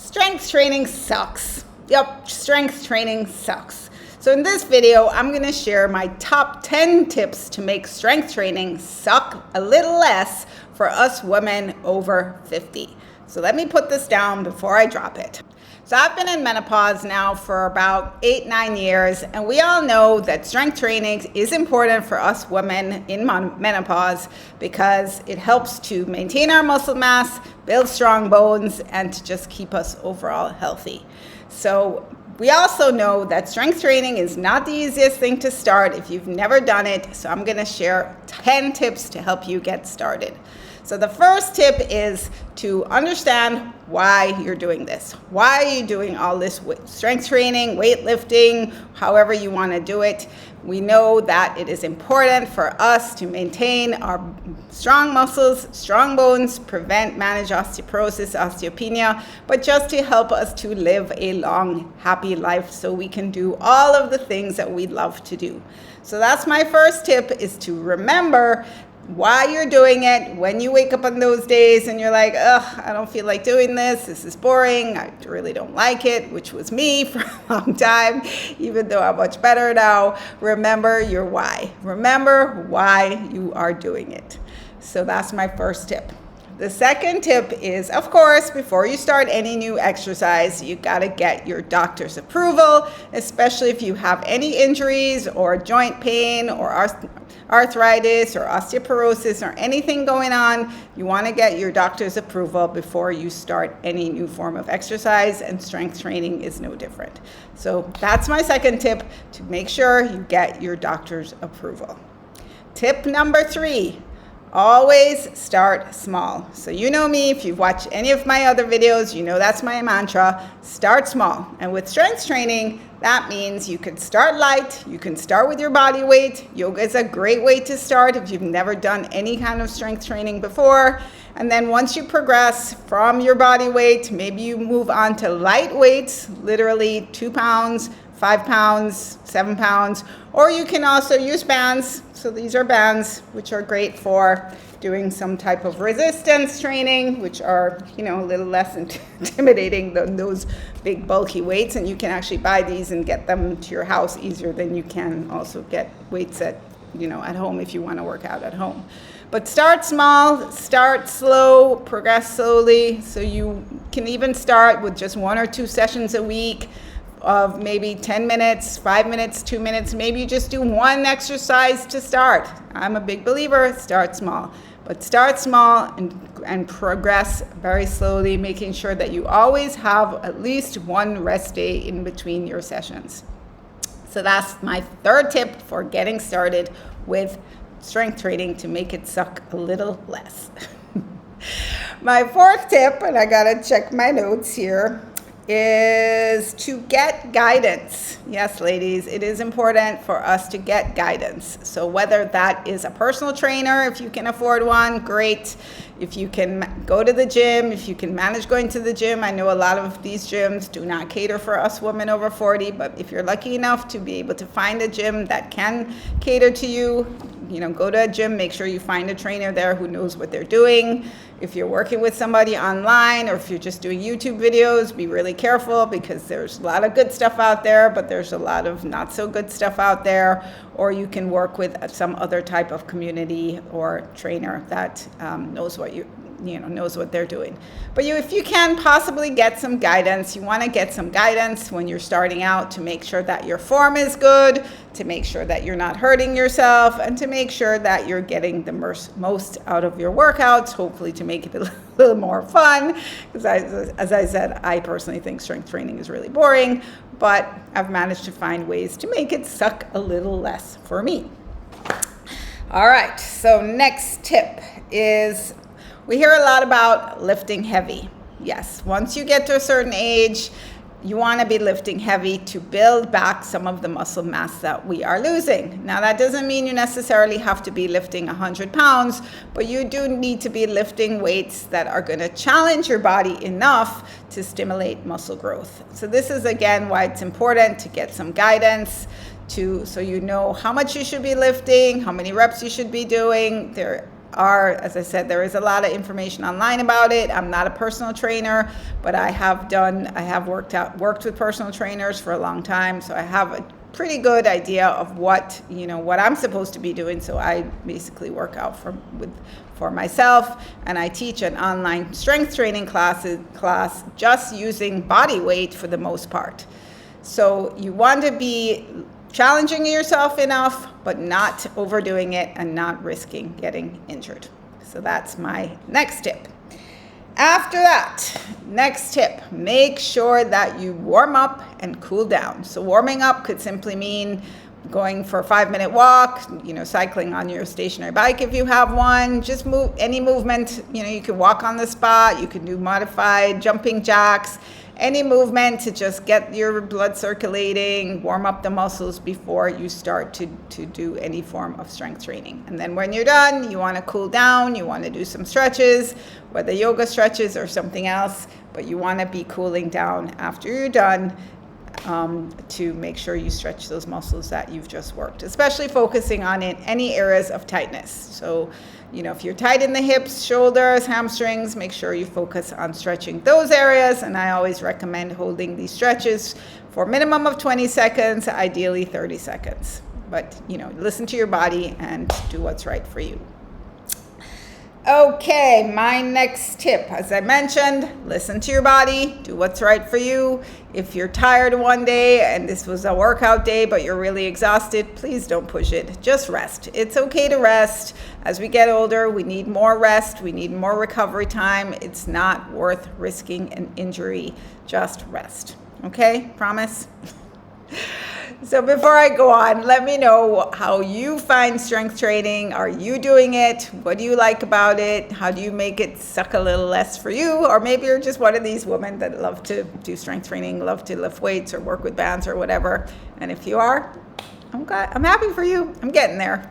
Strength training sucks. Yep, strength training sucks. So in this video, I'm going to share my top 10 tips to make strength training suck a little less for us women over 50. So let me put this down before I drop it. So I've been in menopause now for about 8-9 years, and we all know that strength training is important for us women in menopause because it helps to maintain our muscle mass, build strong bones, and to just keep us overall healthy. So we also know that strength training is not the easiest thing to start if you've never done it. So I'm going to share 10 tips to help you get started. So the first tip is to understand why you're doing this. Why are you doing all this strength training, weightlifting, however you want to do it? We know that it is important for us to maintain our strong muscles, strong bones, manage osteoporosis, osteopenia, but just to help us to live a long, happy life so we can do all of the things that we love to do. So that's my first tip, is to remember why you're doing it. When you wake up on those days and you're like, ugh, I don't feel like doing this is boring, I really don't like it, which was me for a long time, even though I'm much better now. Remember your why. Remember why you are doing it. So that's my first tip. The second tip is, of course, before you start any new exercise, you got to get your doctor's approval, especially if you have any injuries or joint pain or arthritis or osteoporosis or anything going on. You want to get your doctor's approval before you start any new form of exercise, and strength training is no different. So that's my second tip, to make sure you get your doctor's approval. Tip number 3. Always start small. So you know me, if you've watched any of my other videos, you know that's my mantra, start small. And with strength training, that means you can start light, you can start with your body weight. Yoga is a great way to start if you've never done any kind of strength training before. And then once you progress from your body weight, maybe you move on to light weights, literally 2 pounds, 5 pounds, 7 pounds, or you can also use bands. So these are bands which are great for doing some type of resistance training, which are, a little less intimidating than those big bulky weights. And you can actually buy these and get them to your house easier than you can also get weights at home if you want to work out at home. But start small, start slow, progress slowly. So you can even start with just 1 or 2 sessions a week of maybe 10 minutes, 5 minutes, 2 minutes. Maybe you just do 1 exercise to start. I'm a big believer, start small. But start small and progress very slowly, making sure that you always have at least 1 rest day in between your sessions. So that's my third tip for getting started with strength training, to make it suck a little less. My fourth tip, and I gotta check my notes here, is to get guidance. Yes, ladies, it is important for us to get guidance. So whether that is a personal trainer, if you can afford one, great. If you can go to the gym, if you can manage going to the gym. I know a lot of these gyms do not cater for us women over 40, but if you're lucky enough to be able to find a gym that can cater to you, go to a gym, make sure you find a trainer there who knows what they're doing. If you're working with somebody online, or if you're just doing YouTube videos, be really careful, because there's a lot of good stuff out there, but there's a lot of not so good stuff out there. Or you can work with some other type of community or trainer that knows what they're doing. But if you can possibly get some guidance, you want to get some guidance when you're starting out, to make sure that your form is good, to make sure that you're not hurting yourself, and to make sure that you're getting the most out of your workouts, hopefully to make it a little more fun. Because as I said, I personally think strength training is really boring, but I've managed to find ways to make it suck a little less for me. All right, so next tip is, we hear a lot about lifting heavy. Yes, once you get to a certain age, you want to be lifting heavy to build back some of the muscle mass that we are losing. Now, that doesn't mean you necessarily have to be lifting 100 pounds, but you do need to be lifting weights that are going to challenge your body enough to stimulate muscle growth. So this is, again, why it's important to get some guidance so you know how much you should be lifting, how many reps you should be doing. There are, as I said, there is a lot of information online about it. I'm not a personal trainer, but I have worked with personal trainers for a long time, so I have a pretty good idea of what I'm supposed to be doing. So I basically work out for myself, and I teach an online strength training class just using body weight for the most part. So you want to be challenging yourself enough, but not overdoing it and not risking getting injured. So that's my next tip. After that, next tip, make sure that you warm up and cool down. So warming up could simply mean going for a 5-minute walk, cycling on your stationary bike if you have one, just any movement, you can walk on the spot, you can do modified jumping jacks, any movement to just get your blood circulating, warm up the muscles before you start to do any form of strength training. And then when you're done, you want to cool down, you want to do some stretches, whether yoga stretches or something else, but you want to be cooling down after you're done to make sure you stretch those muscles that you've just worked, especially focusing on any areas of tightness. So, if you're tight in the hips, shoulders, hamstrings, make sure you focus on stretching those areas. And I always recommend holding these stretches for a minimum of 20 seconds, ideally 30 seconds. But, listen to your body and do what's right for you. Okay, my next tip, as I mentioned, listen to your body, do what's right for you. If you're tired one day and this was a workout day, but you're really exhausted, please don't push it. Just rest. It's okay to rest. As we get older, we need more rest. We need more recovery time. It's not worth risking an injury. Just rest. Okay? Promise? So before I go on, let me know how you find strength training. Are you doing it? What do you like about it? How do you make it suck a little less for you? Or maybe you're just one of these women that love to do strength training, love to lift weights or work with bands or whatever. And if you are, I'm happy for you. I'm getting there.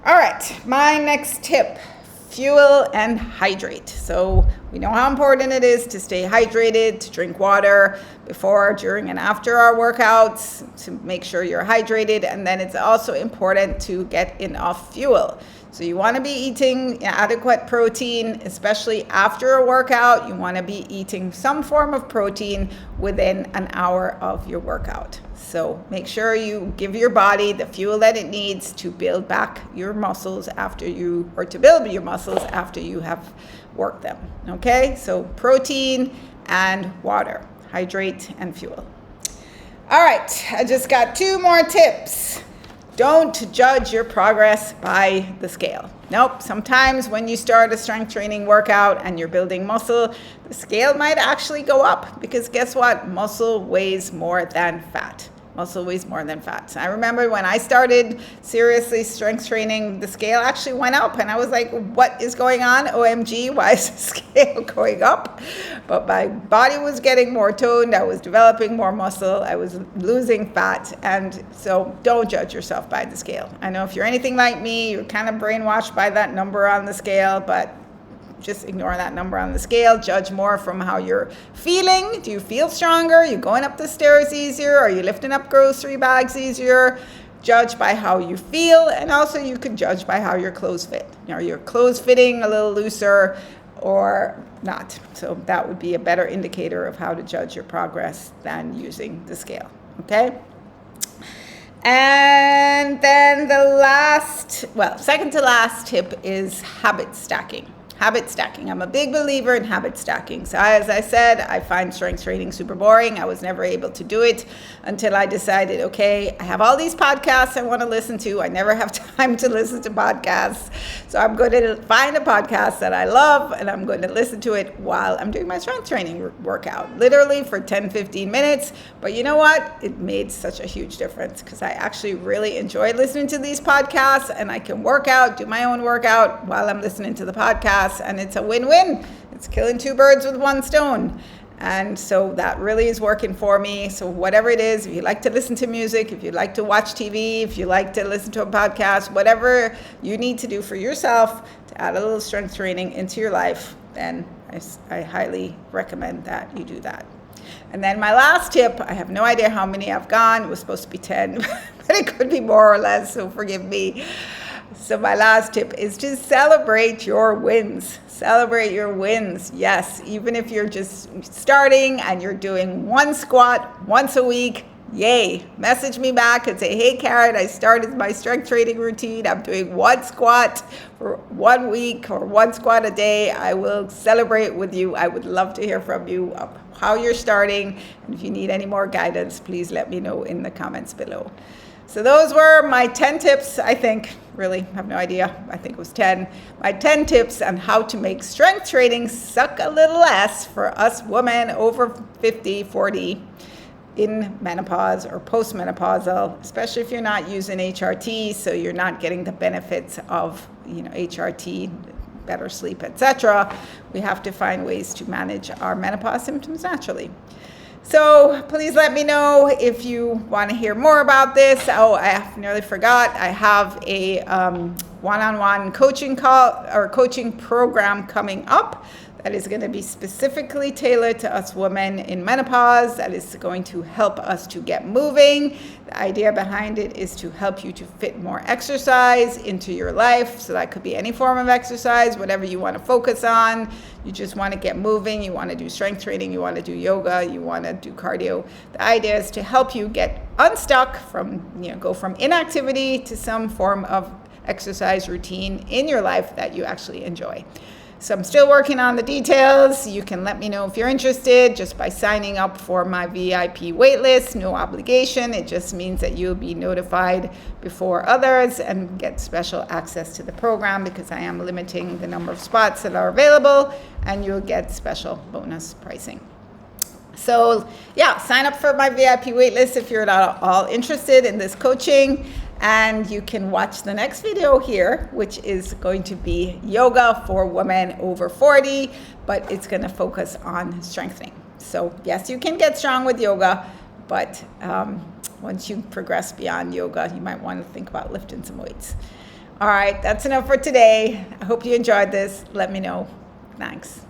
All right, my next tip. Fuel and hydrate. So we know how important it is to stay hydrated, to drink water before, during, and after our workouts, to make sure you're hydrated. And then it's also important to get enough fuel. So you want to be eating adequate protein, especially after a workout. You want to be eating some form of protein within an hour of your workout. So make sure you give your body the fuel that it needs to build back your muscles to build your muscles after you have worked them. Okay, so protein and water, hydrate and fuel. All right, I just got 2 more tips. Don't judge your progress by the scale. Nope, sometimes when you start a strength training workout and you're building muscle, the scale might actually go up because guess what? Muscle weighs more than fat. Muscle weighs more than fat. So I remember when I started seriously strength training, the scale actually went up and I was like, what is going on? OMG, why is the scale going up? But my body was getting more toned. I was developing more muscle. I was losing fat. And so don't judge yourself by the scale. I know if you're anything like me, you're kind of brainwashed by that number on the scale, but just ignore that number on the scale. Judge more from how you're feeling. Do you feel stronger? Are you going up the stairs easier? Are you lifting up grocery bags easier? Judge by how you feel. And also you could judge by how your clothes fit. Are your clothes fitting a little looser or not? So that would be a better indicator of how to judge your progress than using the scale. Okay? And then the second to last tip is habit stacking. Habit stacking. I'm a big believer in habit stacking. So as I said, I find strength training super boring. I was never able to do it until I decided, okay, I have all these podcasts I want to listen to. I never have time to listen to podcasts. So I'm going to find a podcast that I love and I'm going to listen to it while I'm doing my strength training workout, literally for 10, 15 minutes. But you know what? It made such a huge difference because I actually really enjoy listening to these podcasts and I can do my own workout while I'm listening to the podcast. And it's a win-win. It's killing 2 birds with 1 stone. And so that really is working for me. So whatever it is, if you like to listen to music, if you like to watch TV, if you like to listen to a podcast, whatever you need to do for yourself to add a little strength training into your life, then I highly recommend that you do that. And then my last tip, I have no idea how many I've gone. It was supposed to be 10, but it could be more or less, so forgive me. So my last tip is to celebrate your wins. Celebrate your wins. Yes, even if you're just starting and you're doing one squat once a week, yay. Message me back and say, hey, Karin, I started my strength training routine. I'm doing one squat for 1 week or one squat a day. I will celebrate with you. I would love to hear from you of how you're starting. And if you need any more guidance, please let me know in the comments below. So those were my 10 tips, I think, really, I have no idea. I think it was 10. My 10 tips on how to make strength training suck a little less for us women over 50, 40 in menopause or postmenopausal, especially if you're not using HRT, so you're not getting the benefits of, HRT, better sleep, etc. We have to find ways to manage our menopause symptoms naturally. So please let me know if you want to hear more about this. Oh, I nearly forgot. I have a one-on-one coaching call or coaching program coming up that is going to be specifically tailored to us women in menopause. That is going to help us to get moving. The idea behind it is to help you to fit more exercise into your life. So that could be any form of exercise, whatever you want to focus on. You just want to get moving. You want to do strength training. You want to do yoga. You want to do cardio. The idea is to help you get unstuck from, go from inactivity to some form of exercise routine in your life that you actually enjoy. So I'm still working on the details. You can let me know if you're interested just by signing up for my VIP waitlist. No obligation. It just means that you'll be notified before others and get special access to the program because I am limiting the number of spots that are available, and you'll get special bonus pricing. So yeah, sign up for my VIP waitlist if you're at all interested in this coaching. And you can watch the next video here, which is going to be yoga for women over 40, but it's going to focus on strengthening. So yes, you can get strong with yoga, but once you progress beyond yoga, you might want to think about lifting some weights. All right, that's enough for today. I hope you enjoyed this. Let me know. Thanks.